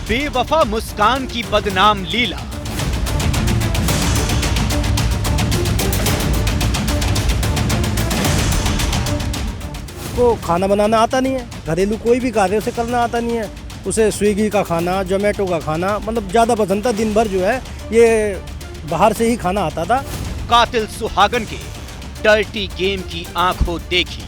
बेवफा मुस्कान की बदनाम लीला। को खाना बनाना आता नहीं है, घरेलू कोई भी कार्य उसे करना आता नहीं है। उसे स्विगी का खाना, जोमेटो का खाना मतलब ज़्यादा पसंद था। दिन भर जो है ये बाहर से ही खाना आता था। कातिल सुहागन के डर्टी गेम की आंखों देखी।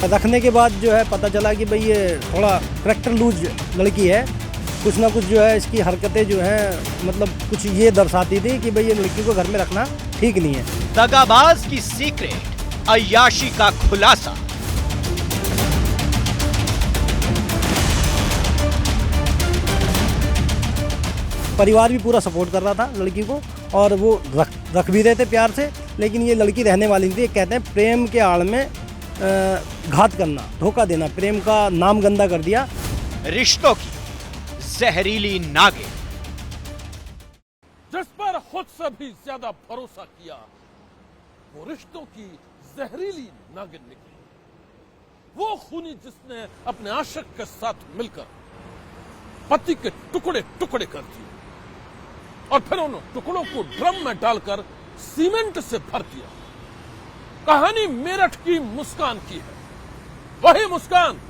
रखने के बाद जो है पता चला कि भाई ये थोड़ा करैक्टर लूज लड़की है। कुछ ना कुछ जो है इसकी हरकतें जो हैं मतलब कुछ ये दर्शाती थी कि भाई ये लड़की को घर में रखना ठीक नहीं है। दगाबाज की सीक्रेट, अय्याशी का खुलासा। परिवार भी पूरा सपोर्ट कर रहा था लड़की को और वो रख भी रहे थे प्यार से, लेकिन ये लड़की रहने वाली नहीं थी। कहते हैं प्रेम के आड़ में घात करना, धोखा देना, प्रेम का नाम गंदा कर दिया। रिश्तों की जहरीली नागिन, जिस पर खुद से भी ज्यादा भरोसा किया, वो रिश्तों की जहरीली नागिन निकली। वो खूनी जिसने अपने आशिक के साथ मिलकर पति के टुकड़े टुकड़े कर दिए और फिर उन टुकड़ों को ड्रम में डालकर सीमेंट से भर दिया। कहानी मेरठ की मुस्कान की है। वही मुस्कान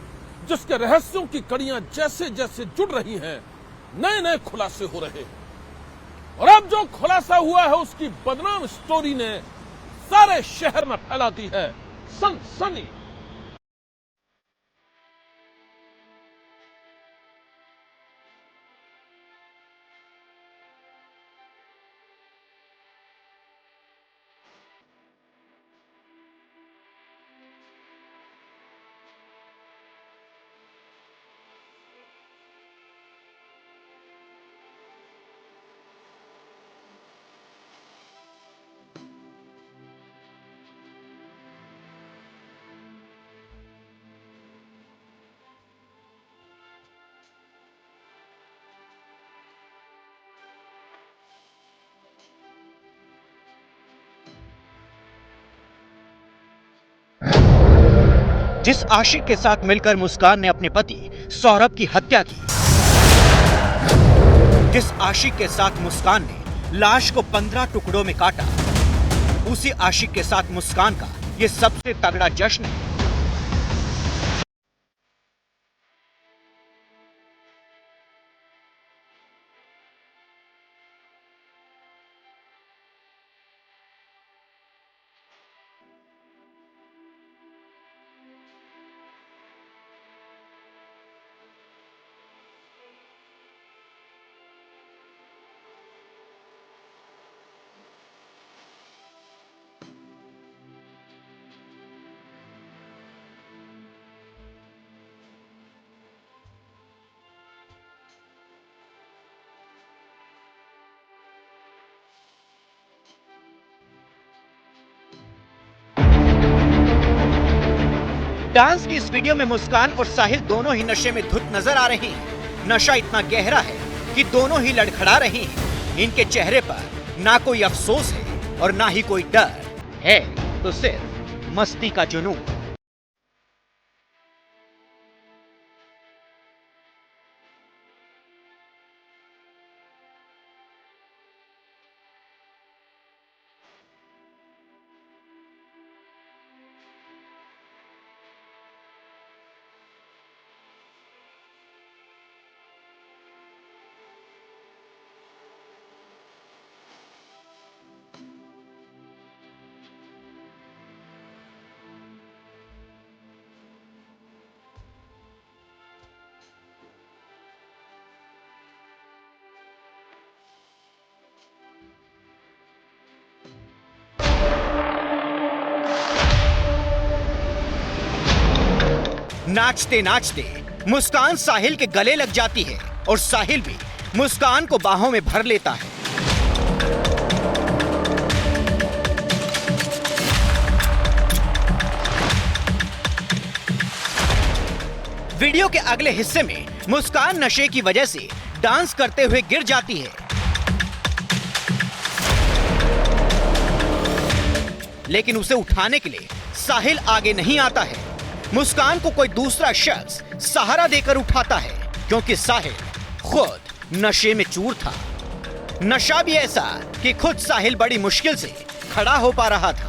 जिसके रहस्यों की कड़ियां जैसे जैसे जुड़ रही हैं, नए नए खुलासे हो रहे हैं। और अब जो खुलासा हुआ है उसकी बदनाम स्टोरी ने सारे शहर में फैला दी है सनसनी। जिस आशिक के साथ मिलकर मुस्कान ने अपने पति सौरभ की हत्या की, जिस आशिक के साथ मुस्कान ने लाश को 15 टुकड़ों में काटा, उसी आशिक के साथ मुस्कान का यह सबसे तगड़ा जश्न है। डांस की इस वीडियो में मुस्कान और साहिल दोनों ही नशे में धुत नजर आ रही हैं। नशा इतना गहरा है कि दोनों ही लड़खड़ा रही हैं। इनके चेहरे पर ना कोई अफसोस है और ना ही कोई डर है, तो सिर्फ मस्ती का जुनून। नाचते नाचते मुस्कान साहिल के गले लग जाती है और साहिल भी मुस्कान को बाहों में भर लेता है। वीडियो के अगले हिस्से में मुस्कान नशे की वजह से डांस करते हुए गिर जाती है, लेकिन उसे उठाने के लिए साहिल आगे नहीं आता है। मुस्कान को कोई दूसरा शख्स सहारा देकर उठाता है, क्योंकि साहिल खुद नशे में चूर था। नशा भी ऐसा कि खुद साहिल बड़ी मुश्किल से खड़ा हो पा रहा था।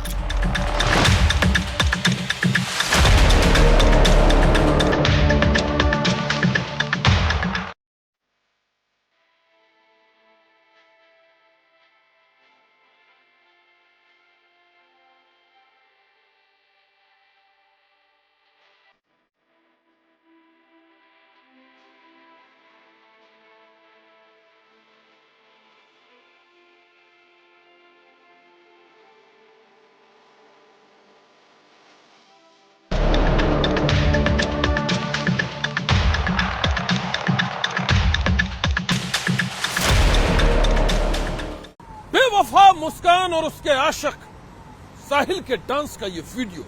बेवफा मुस्कान और उसके आशिक साहिल के डांस का ये वीडियो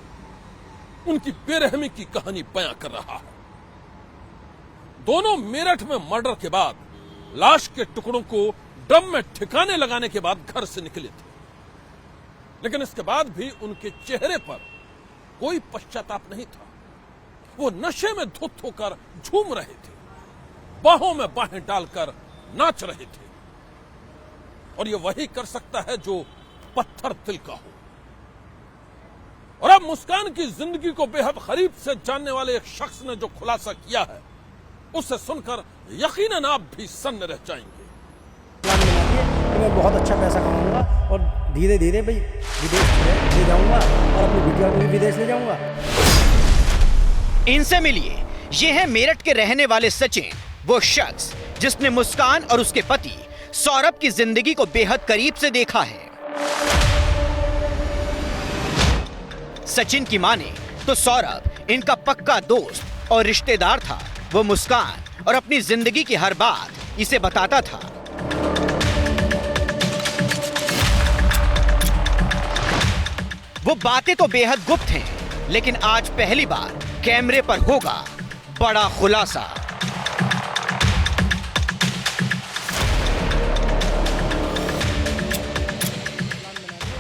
उनकी बेरहमी की कहानी बयां कर रहा है। दोनों मेरठ में मर्डर के बाद लाश के टुकड़ों को ड्रम में ठिकाने लगाने के बाद घर से निकले थे, लेकिन इसके बाद भी उनके चेहरे पर कोई पश्चाताप नहीं था। वो नशे में धुत होकर झूम रहे थे, बाहों में बाहें डालकर नाच रहे थे, और ये वही कर सकता है जो पत्थर दिल का हो। और अब मुस्कान की जिंदगी को बेहद करीब से जानने वाले एक शख्स ने जो खुलासा किया है, उसे सुनकर यकीनन आप भी सन्न रह जाएंगे। प्लान बना दिए कि मैं बहुत अच्छा पैसा कमाऊंगा और धीरे धीरे भाई विदेश ले जाऊंगा और अपनी बिटिया को भी विदेश ले जाऊंगा। इनसे मिलिए, ये है मेरठ के रहने वाले सचिन, वो शख्स जिसने मुस्कान और उसके पति सौरभ की जिंदगी को बेहद करीब से देखा है। सचिन की माने तो सौरभ इनका पक्का दोस्त और रिश्तेदार था। वो मुस्कान और अपनी जिंदगी की हर बात इसे बताता था। वो बातें तो बेहद गुप्त हैं, लेकिन आज पहली बार कैमरे पर होगा बड़ा खुलासा।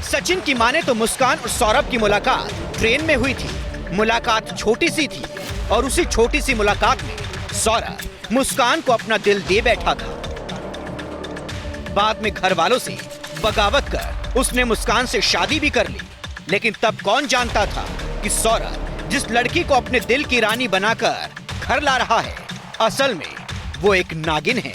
सचिन की माने तो मुस्कान और सौरभ की मुलाकात ट्रेन में हुई थी। मुलाकात छोटी सी थी और उसी छोटी सी मुलाकात में सौरभ मुस्कान को अपना दिल दे बैठा था। बाद में घर वालों से बगावत कर उसने मुस्कान से शादी भी कर ली, लेकिन तब कौन जानता था कि सौरभ जिस लड़की को अपने दिल की रानी बनाकर घर ला रहा है, असल में वो एक नागिन है।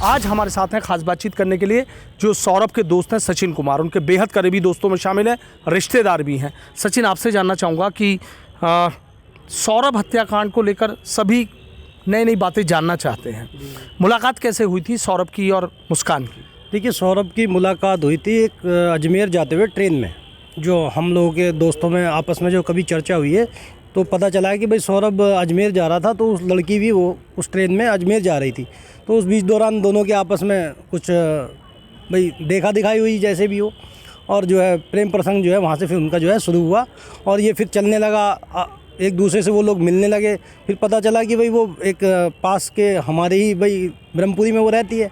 आज हमारे साथ हैं खास बातचीत करने के लिए जो सौरभ के दोस्त हैं सचिन कुमार, उनके बेहद करीबी दोस्तों में शामिल हैं, रिश्तेदार भी हैं। सचिन, आपसे जानना चाहूँगा कि सौरभ हत्याकांड को लेकर सभी नई नई बातें जानना चाहते हैं। मुलाकात कैसे हुई थी सौरभ की और मुस्कान की? देखिए, सौरभ की मुलाकात हुई थी एक अजमेर जाते हुए ट्रेन में। जो हम लोगों के दोस्तों में आपस में जो कभी चर्चा हुई है, तो पता चला है कि भाई सौरभ अजमेर जा रहा था, तो उस लड़की भी वो उस ट्रेन में अजमेर जा रही थी। तो उस बीच दौरान दोनों के आपस में कुछ भाई देखा दिखाई हुई जैसे भी हो, और जो है प्रेम प्रसंग जो है वहाँ से फिर उनका जो है शुरू हुआ, और ये फिर चलने लगा। एक दूसरे से वो लोग मिलने लगे। फिर पता चला कि भाई वो एक पास के हमारे ही भाई ब्रह्मपुरी में वो रहती है,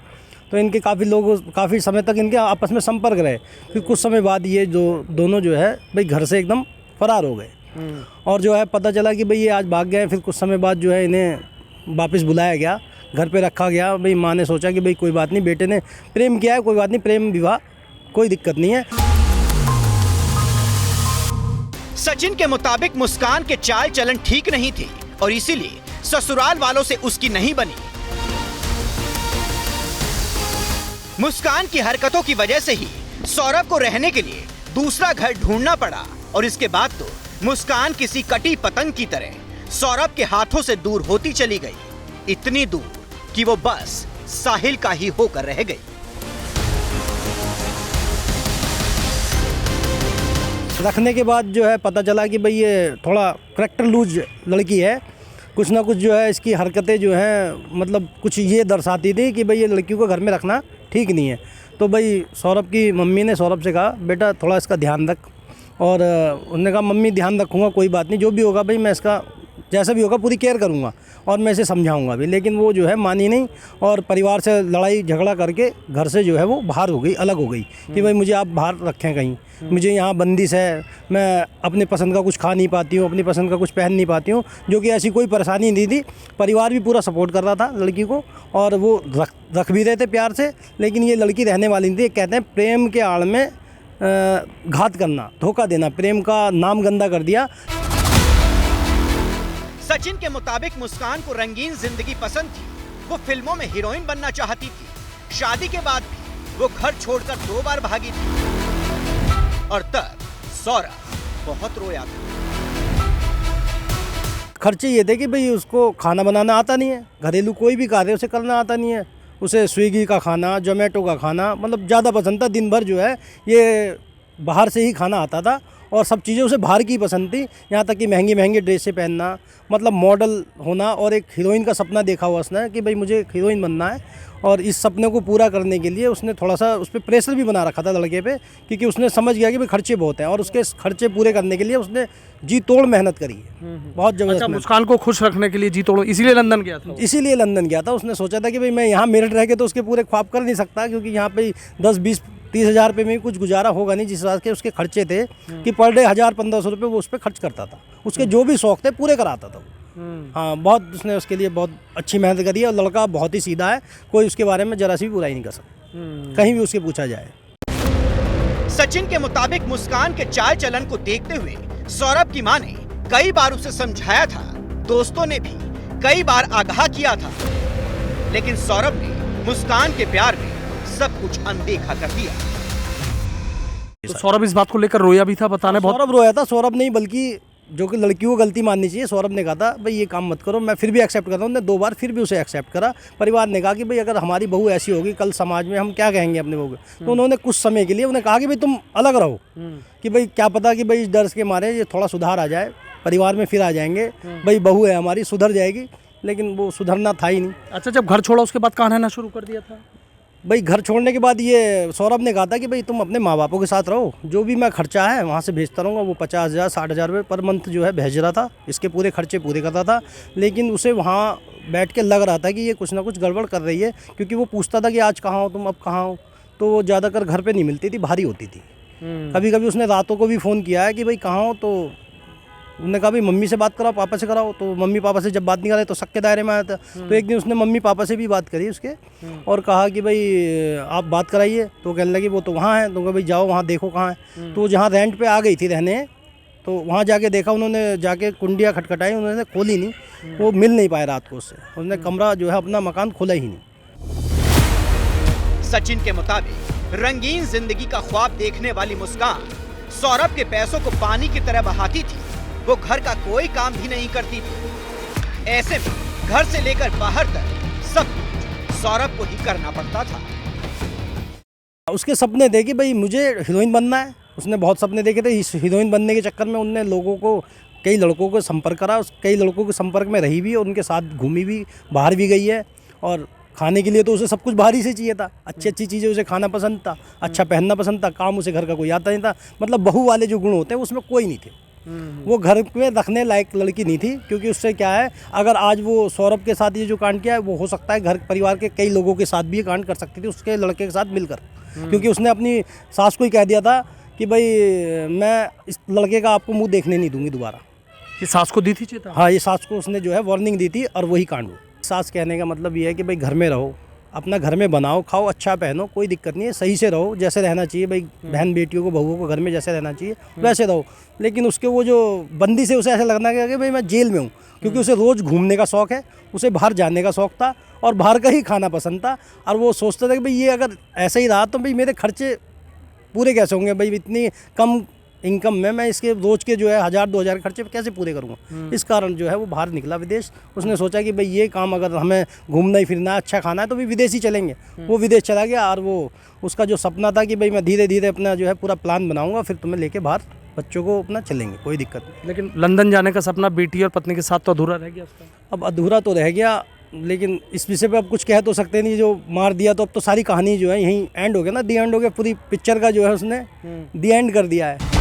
तो इनके काफ़ी समय तक इनके आपस में संपर्क रहे। फिर कुछ समय बाद ये जो दोनों जो है भाई घर से एकदम फरार हो गए, और जो है पता चला कि भाई ये आज भाग गए। फिर कुछ समय बाद जो है इन्हें वापस बुलाया गया, घर पे रखा गया। भाई माँ ने सोचा कि भाई कोई बात नहीं, बेटे ने प्रेम किया है, कोई बात नहीं, प्रेम विवाह कोई दिक्कत नहीं है। सचिन के मुताबिक मुस्कान के चाल चलन ठीक नहीं थी और इसीलिए ससुराल वालों से उसकी नहीं बनी। मुस्कान की हरकतों की वजह से ही सौरभ को रहने के लिए दूसरा घर ढूंढना पड़ा, और इसके बाद तो मुस्कान किसी कटी पतंग की तरह सौरभ के हाथों से दूर होती चली गई, इतनी दूर कि वो बस साहिल का ही होकर रह गई। रखने के बाद जो है पता चला कि भाई ये थोड़ा करैक्टर लूज लड़की है। कुछ ना कुछ जो है इसकी हरकतें जो हैं मतलब कुछ ये दर्शाती थी कि भाई ये लड़की को घर में रखना ठीक नहीं है। तो भाई सौरभ की मम्मी ने सौरभ से कहा, बेटा थोड़ा इसका ध्यान रख। और उन्होंने कहा, मम्मी ध्यान रखूँगा, कोई बात नहीं, जो भी होगा भाई मैं इसका जैसा भी होगा पूरी केयर करूँगा और मैं इसे समझाऊंगा भी। लेकिन वो जो है मानी नहीं और परिवार से लड़ाई झगड़ा करके घर से जो है वो बाहर हो गई, अलग हो गई कि भाई मुझे आप बाहर रखें कहीं, मुझे यहाँ बंदिश है, मैं अपने पसंद का कुछ खा नहीं पाती हूँ, अपनी पसंद का कुछ पहन नहीं पाती हूँ, जो कि ऐसी कोई परेशानी नहीं थी। परिवार भी पूरा सपोर्ट कर रहा था लड़की को और वो रख भी रहे थे प्यार से। लेकिन ये लड़की रहने वाली नहीं थी। कहते हैं प्रेम के आड़ में घात करना, धोखा देना, प्रेम का नाम गंदा कर दिया। सचिन के मुताबिक मुस्कान को रंगीन जिंदगी पसंद थी। वो फिल्मों में हीरोइन बनना चाहती थी। शादी के बाद भी वो घर छोड़कर 2 बार भागी थी और तब सौरभ बहुत रोया था। खर्चे ये थे कि भाई उसको खाना बनाना आता नहीं है, घरेलू कोई भी कार्य उसे करना आता नहीं है। उसे स्विगी का खाना, जोमेटो का खाना मतलब ज़्यादा पसंद था। दिन भर जो है ये बाहर से ही खाना आता था और सब चीज़ें उसे बाहर की पसंद थी। यहाँ तक कि महंगी महंगी ड्रेसें पहनना, मतलब मॉडल होना और एक हीरोइन का सपना देखा हुआ उसने कि भाई मुझे एक हीरोइन बनना है। और इस सपने को पूरा करने के लिए उसने थोड़ा सा उस पर प्रेशर भी बना रखा था लड़के पे, क्योंकि उसने समझ गया कि भाई खर्चे बहुत हैं और उसके खर्चे पूरे करने के लिए उसने जी तोड़ मेहनत करी है, बहुत ज़बरदस्त। अच्छा, मुस्कान को खुश रखने के लिए जी तोड़, इसीलिए लंदन गया था। इसीलिए लंदन गया था। उसने सोचा था कि भाई मैं यहाँ मेरठ रह के तो उसके पूरे ख्वाब कर नहीं सकता, क्योंकि यहाँ पे 10-20-30 हज़ार रुपये में कुछ गुजारा होगा नहीं। जिस हिसाब के उसके खर्चे थे कि पर डे 1000-1500 रुपये वो उस पर खर्च करता था। उसके जो भी शौक थे पूरे कराता था वो। हाँ, बहुत उसने उसके लिए बहुत अच्छी मेहनत करी है और लड़का बहुत ही सीधा है, कोई उसके बारे में जरा सी भी बुराई नहीं कर सकता कहीं भी उसके पूछा जाए। सचिन के मुताबिक मुस्कान के चाल चलन को देखते हुए सौरभ की मां ने कई बार उसे समझाया था, दोस्तों ने भी कई बार आगाह किया था, लेकिन सौरभ ने मुस्कान के प्यार में सब कुछ अनदेखा कर दिया। तो सौरभ इस बात को लेकर रोया भी था, बताने बहुत। सौरभ रोया था। सौरभ नहीं बल्कि जो कि लड़की को गलती माननी चाहिए। सौरभ ने कहा था भाई ये काम मत करो, मैं फिर भी एक्सेप्ट कर रहा हूँ। उसने 2 बार फिर भी उसे एक्सेप्ट करा। परिवार ने कहा कि भाई अगर हमारी बहू ऐसी होगी कल समाज में हम क्या कहेंगे अपने बहू को। तो उन्होंने कुछ समय के लिए उन्हें कहा कि भाई तुम अलग रहो, कि भाई क्या पता कि भाई इस डर के मारे ये थोड़ा सुधार आ जाए, परिवार में फिर आ जाएंगे, भाई बहू है हमारी सुधर जाएगी। लेकिन वो सुधरना था ही नहीं। अच्छा, जब घर छोड़ा उसके बाद कहाँ रहना शुरू कर दिया था? भाई घर छोड़ने के बाद ये सौरभ ने कहा था कि भाई तुम अपने माँ बापों के साथ रहो, जो भी मैं खर्चा है वहाँ से भेजता रहूँगा। वो 50,000-60,000 रुपये पर मंथ जो है भेज रहा था, इसके पूरे खर्चे पूरे करता था। लेकिन उसे वहाँ बैठ के लग रहा था कि ये कुछ ना कुछ गड़बड़ कर रही है, क्योंकि वो पूछता था कि आज कहाँ हो तुम, अब कहाँ हो। तो वो ज़्यादातर घर पर नहीं मिलती थी, भारी होती थी। कभी कभी उसने रातों को भी फ़ोन किया है कि भाई कहाँ हो। तो उन्होंने कहा भाई मम्मी से बात कराओ, पापा से कराओ। तो मम्मी पापा से जब बात नहीं कराए तो शक के दायरे में आया था। तो एक दिन उसने मम्मी पापा से भी बात करी उसके और कहा कि भाई आप बात कराइए। तो कहने लगी वो तो वहाँ है। तो कहा भाई जाओ वहाँ देखो कहाँ है। तो जहाँ रेंट पे आ गई थी रहने, तो वहाँ जाके देखा उन्होंने, जाके कुंडियाँ खटखटाई, उन्होंने खोली नहीं। वो मिल नहीं पाए रात को उससे। उन्होंने कमरा जो है अपना मकान खोला ही नहीं। सचिन के मुताबिक रंगीन जिंदगी का ख्वाब देखने वाली मुस्कान सौरभ के पैसों को पानी की तरह बहाती थी। वो घर का कोई काम भी नहीं करती थी। ऐसे में घर से लेकर बाहर तक सब कुछ सौरभ को ही करना पड़ता था। उसके सपने थे कि भाई मुझे हीरोइन बनना है। उसने बहुत सपने देखे थे। इस हीरोइन बनने के चक्कर में उनने लोगों को, कई लड़कों को संपर्क करा, कई लड़कों के संपर्क में रही भी और उनके साथ घूमी भी, बाहर भी गई है। और खाने के लिए तो उसे सब कुछ बाहर ही से चाहिए था। अच्छी अच्छी चीज़ें उसे खाना पसंद था, अच्छा पहनना पसंद था, काम उसे घर का कोई आता नहीं था। मतलब बहू वाले जो गुण होते हैं उसमें कोई नहीं थे। वो घर में रखने लायक लड़की नहीं थी, क्योंकि उससे क्या है, अगर आज वो सौरभ के साथ ये जो कांड किया है, वो हो सकता है घर परिवार के कई लोगों के साथ भी ये कांड कर सकती थी उसके लड़के के साथ मिलकर। क्योंकि उसने अपनी सास को ही कह दिया था कि भाई मैं इस लड़के का आपको मुंह देखने नहीं दूंगी दोबारा। ये सास को दी थी चेतावनी? हाँ, ये सास को उसने जो है वार्निंग दी थी और वही कांड हुआ। सास कहने का मतलब ये है कि भाई घर में रहो, अपना घर में बनाओ, खाओ, अच्छा पहनो, कोई दिक्कत नहीं है, सही से रहो, जैसे रहना चाहिए भाई बहन बेटियों को, बहुओं को घर में जैसे रहना चाहिए वैसे रहो। लेकिन उसके वो जो बंदी से उसे ऐसा लगना कि भाई मैं जेल में हूँ, क्योंकि उसे रोज़ घूमने का शौक़ है, उसे बाहर जाने का शौक़ था और बाहर का ही खाना पसंद था। और वो सोचता था कि भाई ये अगर ऐसा ही रहा तो भाई मेरे खर्चे पूरे कैसे होंगे, भाई इतनी कम इनकम में मैं इसके रोज़ के जो है 1000-2000 खर्चे कैसे पूरे करूँगा। इस कारण जो है वो बाहर निकला विदेश। उसने सोचा कि भाई ये काम अगर हमें घूमना ही फिरना अच्छा खाना है तो भी विदेश ही चलेंगे। वो विदेश चला गया और वो उसका जो सपना था कि भाई मैं धीरे धीरे अपना जो है पूरा प्लान बनाऊँगा, फिर तुम्हें लेके बाहर बच्चों को अपना चलेंगे, कोई दिक्कत नहीं। लेकिन लंदन जाने का सपना बेटी और पत्नी के साथ तो अधूरा रह गया उसका। अब अधूरा तो रह गया, लेकिन इस विषय पे अब कुछ कह तो सकते नहीं। जो मार दिया तो अब तो सारी कहानी जो है यहीं एंड हो गया ना, दी एंड हो गया। पूरी पिक्चर का जो है उसने दी एंड कर दिया है।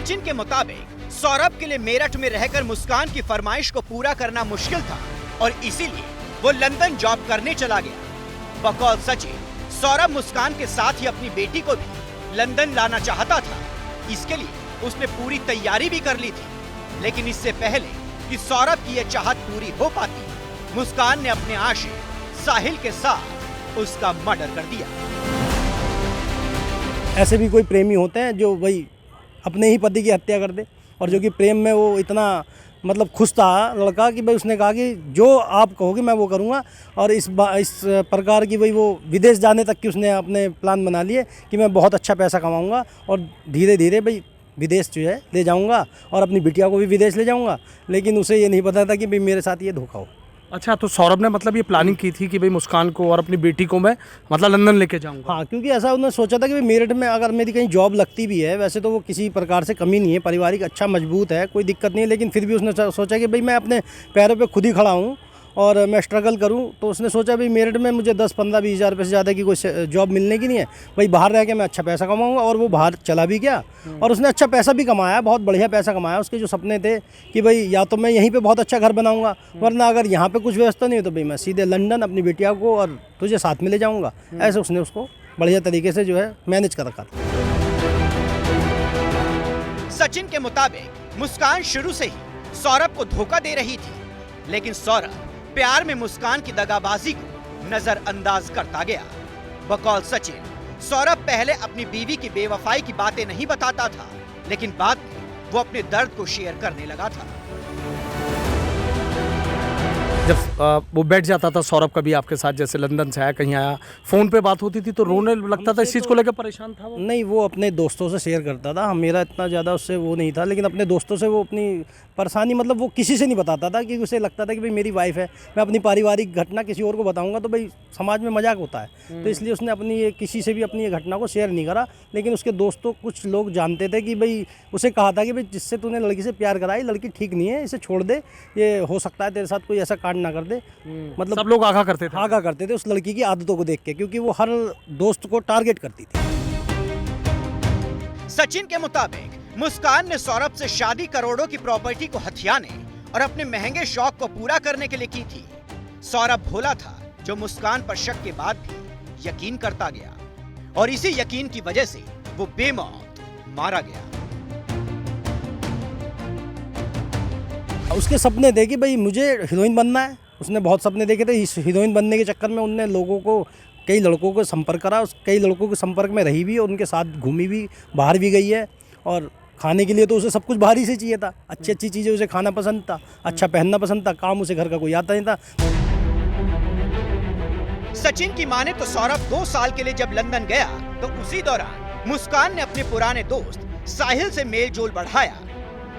सचिन के मुताबिक सौरभ के लिए मेरठ में रहकर मुस्कान की फरमाइश को पूरा करना मुश्किल था और इसीलिए वो लंदन जॉब करने चला गया। बकौल सचिन, सौरभ मुस्कान के साथ ही अपनी बेटी को भी लंदन लाना चाहता था। इसके लिए उसने पूरी तैयारी भी कर ली थी, लेकिन इससे पहले कि सौरभ की यह चाहत पूरी हो पाती, मुस्कान ने अपने आशिक साहिल के साथ उसका मर्डर कर दिया। ऐसे भी कोई प्रेमी होते हैं जो वही अपने ही पति की हत्या कर दे, और जो कि प्रेम में वो इतना मतलब खुश था लड़का कि भाई उसने कहा कि जो आप कहोगे मैं वो करूँगा। और इस प्रकार की वही वो विदेश जाने तक की उसने अपने प्लान बना लिए कि मैं बहुत अच्छा पैसा कमाऊँगा और धीरे धीरे भाई विदेश जो है ले जाऊँगा और अपनी बिटिया को भी विदेश ले जाऊँगा। लेकिन उसे ये नहीं पता था कि भाई मेरे साथ ये धोखा हो। अच्छा, तो सौरभ ने मतलब ये प्लानिंग की थी कि भाई मुस्कान को और अपनी बेटी को मैं मतलब लंदन लेके जाऊंगा। हाँ, क्योंकि ऐसा उन्होंने सोचा था कि भाई मेरठ में अगर मेरी कहीं जॉब लगती भी है, वैसे तो वो किसी प्रकार से कमी नहीं है, पारिवारिक अच्छा मजबूत है, कोई दिक्कत नहीं है, लेकिन फिर भी उसने सोचा कि भाई मैं अपने पैरों पे खुद ही खड़ा हूँ और मैं स्ट्रगल करूँ। तो उसने सोचा भाई मेरठ में मुझे 10, 15, 20 हज़ार रुपये से ज़्यादा की कोई जॉब मिलने की नहीं है, भाई बाहर रह के मैं अच्छा पैसा कमाऊँगा। और वो बाहर चला भी गया और उसने अच्छा पैसा भी कमाया, बहुत बढ़िया पैसा कमाया। उसके जो सपने थे कि भाई या तो मैं यहीं पे बहुत अच्छा घर बनाऊंगा, वरना अगर यहाँ पे कुछ व्यवस्था नहीं हो तो भाई मैं सीधे लंदन अपनी बिटिया को और तुझे साथ में ले जाऊँगा। ऐसे उसने उसको बढ़िया तरीके से जो है मैनेज कर रखा था। सचिन के मुताबिक मुस्कान शुरू से ही सौरभ को धोखा दे रही थी, लेकिन सौरभ प्यार में मुस्कान की दगाबाजी को नजरअंदाज करता गया। बकौल सचिन, सौरभ पहले अपनी बीवी की बेवफाई की बातें नहीं बताता था, लेकिन बाद में वो अपने दर्द को शेयर करने लगा था। जब वो बैठ जाता था सौरभ कभी आपके साथ, जैसे लंदन से आया कहीं आया, फोन पे बात होती थी तो रोने लगता था, इस चीज़ को लेकर परेशान था वो? नहीं, वो अपने दोस्तों से शेयर करता था। मेरा इतना ज़्यादा उससे वो नहीं था, लेकिन अपने दोस्तों से वो अपनी परेशानी मतलब वो किसी से नहीं बताता था, कि उसे लगता था कि भाई मेरी वाइफ है, मैं अपनी पारिवारिक घटना किसी और को बताऊंगा तो भाई समाज में मजाक होता है। तो इसलिए उसने अपनी ये किसी से भी अपनी ये घटना को शेयर नहीं करा। लेकिन उसके दोस्तों कुछ लोग जानते थे कि भाई उसे कहा था कि भाई जिससे तूने लड़की से प्यार करा, ये लड़की ठीक नहीं है, इसे छोड़ दे, ये हो सकता है तेरे साथ कोई ऐसा कांड ना कर दे। मतलब सब लोग आगा करते थे? आगा करते थे उस लड़की की आदतों को देख के, क्योंकि वो हर दोस्त को टारगेट करती थी। सचिन के मुताबिक मुस्कान ने सौरभ से शादी करोड़ों की प्रॉपर्टी को हथियाने और अपने महंगे शौक को पूरा करने के लिए की थी। सौरभ भोला था, जो मुस्कान पर शक के बाद भी यकीन करता गया, और इसी यकीन की वजह से वो बेमौत मारा गया। उसके सपने थे कि भाई मुझे हीरोइन बनना है। उसने बहुत सपने देखे थे। इस हीरोइन बनने के चक्कर में उनने लोगों को, कई लड़कों को संपर्क करा, कई लड़कों के संपर्क में रही भी और उनके साथ घूमी भी, बाहर भी गई है। और खाने के लिए तो उसे सब कुछ बाहर ही से चाहिए था, अच्छी अच्छी चीज़ें उसे खाना पसंद था, अच्छा पहनना पसंद था, काम उसे घर का कोई आता नहीं था। सचिन की माने तो सौरभ 2 साल के लिए जब लंदन गया तो उसी दौरान मुस्कान ने अपने पुराने दोस्त साहिल से मेल जोल बढ़ाया।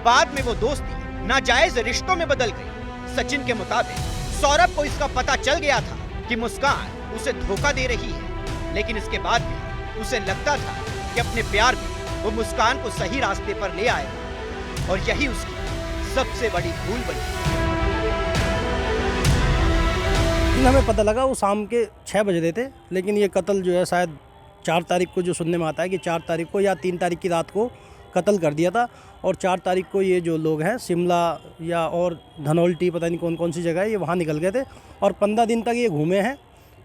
बाद में वो दोस्ती नाजायज रिश्तों में बदल गई। सचिन के मुताबिक सौरभ को इसका पता चल गया था कि मुस्कान उसे धोखा दे रही है, लेकिन इसके बाद भी उसे लगता था कि अपने प्यार में वो मुस्कान को सही रास्ते पर ले आएगा, और यही उसकी सबसे बड़ी भूल बनी। हमें पता लगा वो शाम के 6 बज रहे थे, लेकिन ये कत्ल जो है शायद 4 तारीख को, जो सुनने में आता है कि 4 तारीख को या 3 तारीख की रात को कत्ल कर दिया था। और 4 तारीख को ये जो लोग हैं शिमला या और धनौल्टी, पता नहीं कौन कौन सी जगह है, ये वहाँ निकल गए थे और 15 दिन तक ये घूमे हैं।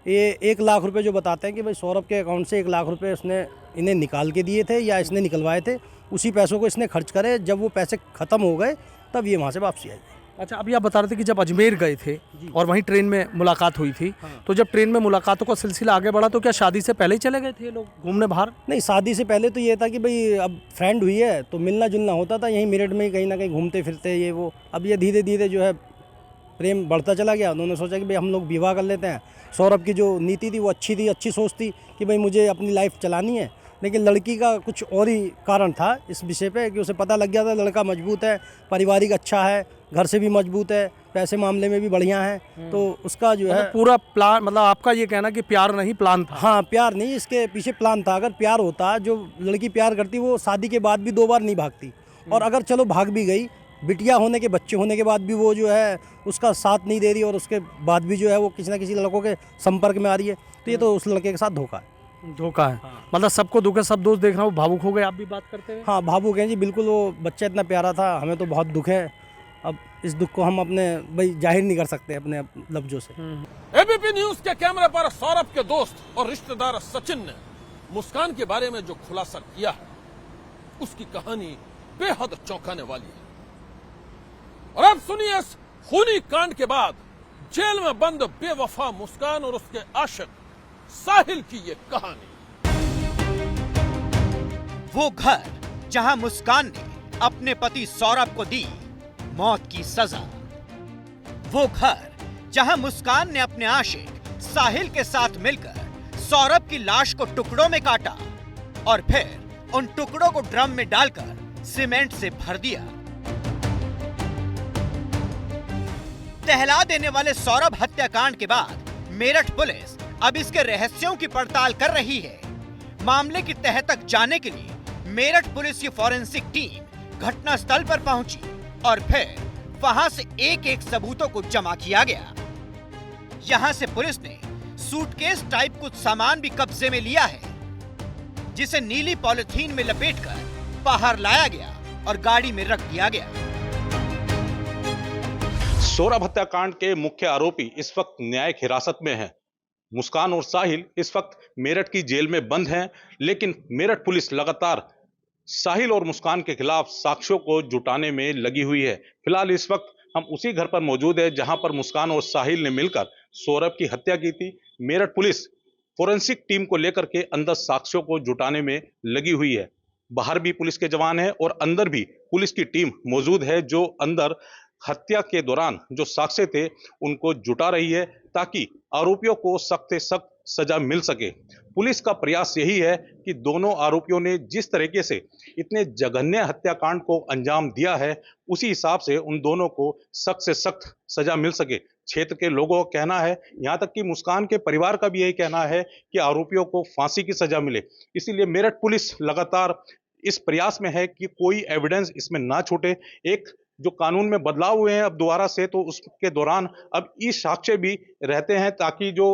ये 1 लाख रुपए जो बताते हैं कि भाई सौरभ के अकाउंट से 1 लाख रुपए उसने इन्हें निकाल के दिए थे या इसने निकलवाए थे, उसी पैसों को इसने खर्च करे। जब वो पैसे ख़त्म हो गए तब ये वहाँ से वापसी आई। अच्छा, अभी आप बता रहे थे कि जब अजमेर गए थे और वहीं ट्रेन में मुलाकात हुई थी, तो जब ट्रेन में मुलाकातों का सिलसिला आगे बढ़ा तो क्या शादी से पहले ही चले गए थे ये लोग घूमने बाहर? नहीं, शादी से पहले तो ये था कि भाई अब फ्रेंड हुई है तो मिलना जुलना होता था, यहीं मेरठ में ही कहीं ना कहीं घूमते फिरते ये वो। अब ये धीरे धीरे जो है प्रेम बढ़ता चला गया। उन्होंने सोचा कि भाई हम लोग विवाह कर लेते हैं। सौरभ की जो नीति थी वो अच्छी थी, अच्छी सोच थी कि भाई मुझे अपनी लाइफ चलानी है, लेकिन लड़की का कुछ और ही कारण था इस विषय पे कि उसे पता लग गया था लड़का मजबूत है, पारिवारिक अच्छा है, घर से भी मजबूत है, पैसे मामले में भी बढ़िया है। तो उसका जो है पूरा प्लान, मतलब आपका ये कहना कि प्यार नहीं प्लान था? हाँ, प्यार नहीं, इसके पीछे प्लान था। अगर प्यार होता, जो लड़की प्यार करती वो शादी के बाद भी 2 बार नहीं भागती। और अगर चलो भाग भी गई, बिटिया होने के, बच्चे होने के बाद भी वो जो है उसका साथ नहीं दे रही और उसके बाद भी जो है वो किसी ना किसी लड़कों के संपर्क में आ रही है, तो ये तो उस लड़के के साथ धोखा है। धोखा है। मतलब सबको दुख है, सब दोस्त देख रहा हूँ भावुक हो गए आप भी बात करते हैं। हाँ भावुक हैं जी बिल्कुल। वो बच्चा इतना प्यारा था, हमें तो बहुत दुख है। अब इस दुख को हम अपने भाई जाहिर नहीं कर सकते अपने लफ्जों से। एबीपी न्यूज के कैमरे पर सौरभ के दोस्त और रिश्तेदार सचिन ने मुस्कान के बारे में जो खुलासा किया है उसकी कहानी बेहद चौंकाने वाली है। और अब सुनिए इस खूनी कांड के बाद जेल में बंद बेवफा मुस्कान और उसके आशिक साहिल की ये कहानी। वो घर जहां मुस्कान ने अपने पति सौरभ को दी मौत की सजा। वो घर जहां मुस्कान ने अपने आशिक साहिल के साथ मिलकर सौरभ की लाश को टुकड़ों में काटा और फिर उन टुकड़ों को ड्रम में डालकर सीमेंट से भर दिया। दहला देने वाले सौरभ हत्याकांड के बाद मेरठ पुलिस अब इसके रहस्यों की पड़ताल कर रही है। मामले की तह तक जाने के लिए मेरठ पुलिस की फॉरेंसिक टीम घटनास्थल पर पहुंची और फिर वहां से एक एक सबूतों को जमा किया गया। यहां से पुलिस ने सूटकेस टाइप कुछ सामान भी कब्जे में लिया है, जिसे नीली पॉलिथीन में लपेटकर बाहर लाया गया और गाड़ी में रख दिया गया। सौरभ हत्याकांड के मुख्य आरोपी इस वक्त न्यायिक हिरासत में हैं। मुस्कान और साहिल इस वक्त मेरठ की जेल में बंद हैं, लेकिन मेरठ पुलिस लगातार साहिल और मुस्कान के खिलाफ साक्ष्यों को जुटाने में लगी हुई है। फिलहाल इस वक्त हम उसी घर पर मौजूद है जहां पर मुस्कान और साहिल ने मिलकर सौरभ की हत्या की थी। मेरठ पुलिस फोरेंसिक टीम को लेकर के अंदर साक्ष्यों को जुटाने में लगी हुई है। बाहर भी पुलिस के जवान हैं और अंदर भी पुलिस की टीम मौजूद है, जो अंदर हत्या के दौरान जो साक्ष्य थे उनको जुटा रही है ताकि आरोपियों को सख्त से सख्त सजा मिल सके। पुलिस का प्रयास यही है कि दोनों आरोपियों ने जिस तरीके से इतने जघन्य हत्याकांड को अंजाम दिया है, उसी हिसाब से उन दोनों को सख्त से सख्त सजा मिल सके। क्षेत्र के लोगों का कहना है, यहाँ तक कि मुस्कान के परिवार का भी यही कहना है कि आरोपियों को फांसी की सजा मिले। इसीलिए मेरठ पुलिस लगातार इस प्रयास में है कि कोई एविडेंस इसमें ना छूटे। एक जो कानून में बदलाव हुए हैं अब दोबारा से, तो उसके दौरान अब ई साक्ष्य भी रहते हैं ताकि जो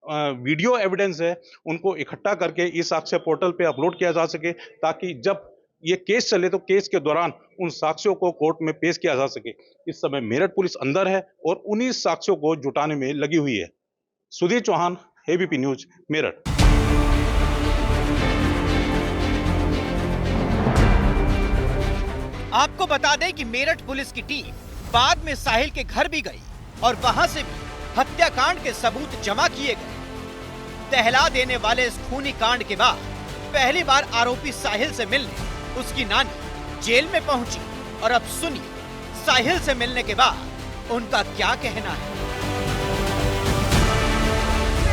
वीडियो एविडेंस है उनको इकट्ठा करके ई साक्ष्य पोर्टल पे अपलोड किया जा सके, ताकि जब ये केस चले तो केस के दौरान उन साक्ष्यों को कोर्ट में पेश किया जा सके। इस समय मेरठ पुलिस अंदर है और उन्हीं साक्ष्यों को जुटाने में लगी हुई है। Sudhir Chauhan, ABP news, Meerut. आपको बता दें कि मेरठ पुलिस की टीम बाद में साहिल के घर भी गई और वहां से भी हत्याकांड के सबूत जमा किए गए। दहला देने वाले इस खूनी कांड के बाद पहली बार आरोपी साहिल से मिलने उसकी नानी जेल में पहुंची और अब सुनिए साहिल से मिलने के बाद उनका क्या कहना है।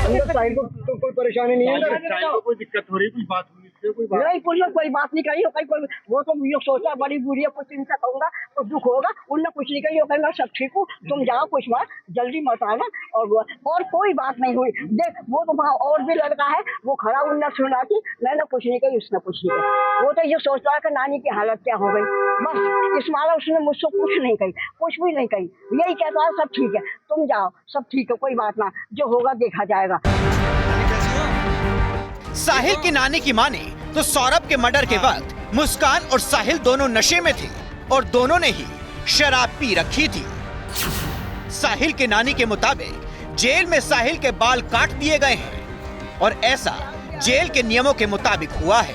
साहिल को तो कोई परेशानी नहीं है, साहिल को कोई दिक्कत हो रही, कुछ बात हुई इससे कोई बात नहीं, कोई बात नहीं कही। वो तो ये सोचा बड़ी बुरी है, कुछ इनसे कहूंगा तो दुख होगा, उनने कुछ नहीं कही। वो कहेंगे सब ठीक हूँ, तुम जाओ, कुछ बात जल्दी मत आना। और कोई बात नहीं हुई। देख वो तो वहाँ और भी लड़का है, वो खड़ा, उनने सुना कि मैंने कुछ नहीं कही, उसने कुछ नहीं कही। वो तो ये सोच रहा है कि नानी की हालत क्या हो गई, बस इस माला उसने मुझसे कुछ नहीं कही, कुछ भी नहीं कही। यही कहता है सब ठीक है, तुम जाओ, सब ठीक है, कोई बात ना, जो होगा देखा जाएगा। साहिल की नानी की माने तो सौरभ के मर्डर के वक्त मुस्कान और साहिल दोनों नशे में थे और दोनों ने ही शराब पी रखी थी। साहिल के नानी के मुताबिक जेल में साहिल के बाल काट दिए गए हैं और ऐसा जेल के नियमों के मुताबिक हुआ है।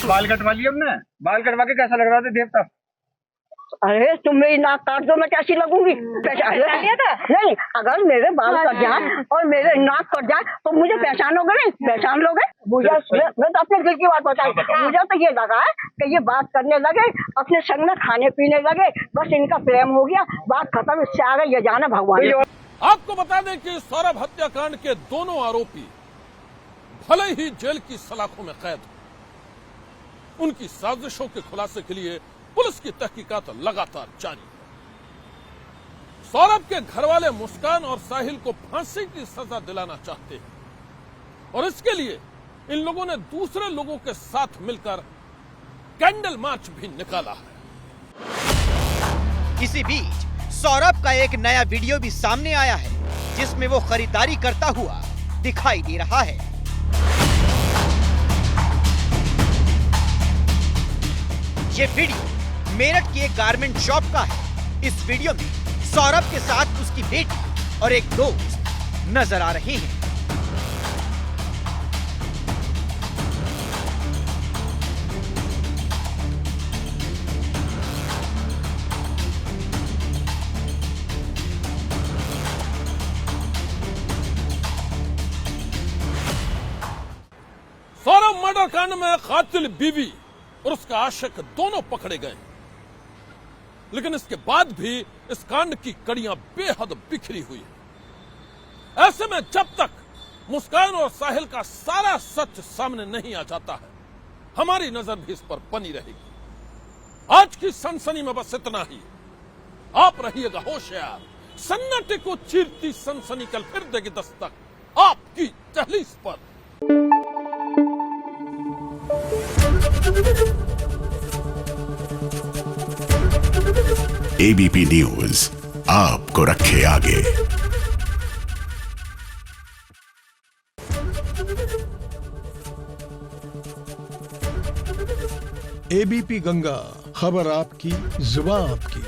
बाल कटवा लिए हमने, बाल कटवा के कैसा लग रहा था देवता? अरे तुम मेरी नाक काट दो, मैं कैसी लगूंगी? नहीं, अगर मेरे बाल कट जाए और मेरे नाक कट जाए तो मुझे पहचानोगे नहीं? पहचान लोगे मुझे? मैं तो अपने दिल की बात बताई। मुझे तो ये लगा है कि ये बात करने लगे, अपने संग में खाने पीने लगे, बस इनका प्रेम हो गया, बात खत्म, इससे आगे ये जाने भगवान। आपको बता दें कि सौरभ हत्याकांड के दोनों आरोपी भले ही जेल की सलाखों में कैद हो, उनकी साजिशों के खुलासे के लिए पुलिस की तहकीकात लगातार जारी है। सौरभ के घरवाले मुस्कान और साहिल को फांसी की सजा दिलाना चाहते हैं और इसके लिए इन लोगों ने दूसरे लोगों के साथ मिलकर कैंडल मार्च भी निकाला है। इसी बीच सौरभ का एक नया वीडियो भी सामने आया है, जिसमें वो खरीदारी करता हुआ दिखाई दे रहा है। ये वीडियो मेरठ की एक गारमेंट शॉप का है। इस वीडियो में सौरभ के साथ उसकी बेटी और एक दोस्त नजर आ रहे हैं। सौरभ मर्डर कांड में कातिल बीवी और उसका आशिक दोनों पकड़े गए, लेकिन इसके बाद भी इस कांड की कड़ियां बेहद बिखरी हुई है। ऐसे में जब तक मुस्कान और साहिल का सारा सच सामने नहीं आ जाता है, हमारी नजर भी इस पर बनी रहेगी। आज की सनसनी में बस इतना ही। आप रहिएगा होशियार। सन्नाटे को चीरती सनसनी कल फिर देगी दस्तक आपकी दहलीज पर। एबीपी न्यूज आपको रखे आगे। एबीपी गंगा, खबर आपकी, जुबान आपकी।